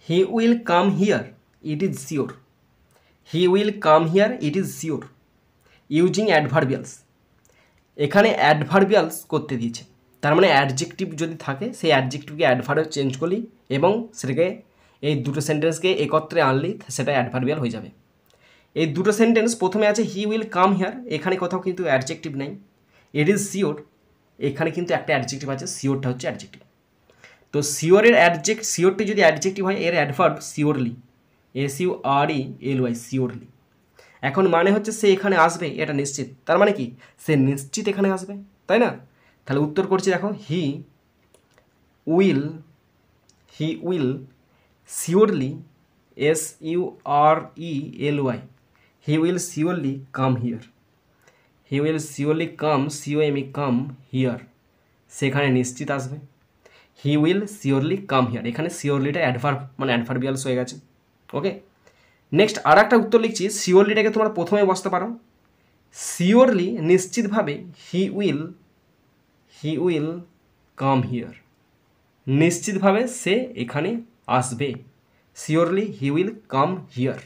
He will come here, it is sure. He will come here, it is sure. Using adverbials, এখানে adverbials করতে দিয়েছে, তার মানে adjective যদি থাকে সেই অ্যাডজেক্টিভকে অ্যাডভার্বে চেঞ্জ করলি এবং সেটাকে এই দুটো সেন্টেন্সকে একত্রে আনলি সেটা অ্যাডভার্বিয়াল হয়ে যাবে। এই দুটো সেন্টেন্স প্রথমে আছে হি উইল কাম হিয়ার, এখানে কোথাও কিন্তু অ্যাডজেক্টিভ নেই। ইট ইজ শিওর, এখানে কিন্তু একটা অ্যাডজেক্টিভ আছে, শিওরটা হচ্ছে অ্যাডজেক্টিভ। তো শিওরের শিওরটি যদি অ্যাডজেক্টিভ হয় এর অ্যাডভার্ব শিওরলি, SURELY, শিওরলি। এখন মানে হচ্ছে সে এখানে আসবে, এটা নিশ্চিত, তার মানে কি সে নিশ্চিত এখানে আসবে, তাই না? তাহলে উত্তর করছি দেখো, he will surely, SURELY, he will surely come here. He will surely come, COME, here, সেখানে নিশ্চিত আসবে। He will surely come here, এখানে শিওরলিটা অ্যাডভার্ব মানে অ্যাডভার্বিয়ালস হয়ে গেছে। ওকে, নেক্সট আর একটা উত্তর লিখছি। শিওরলিটাকে তোমরা প্রথমে বসতে পারো, শিওরলি নিশ্চিতভাবে হি উইল কাম হিয়ার, নিশ্চিতভাবে সে এখানে আসবে। Surely he will come here.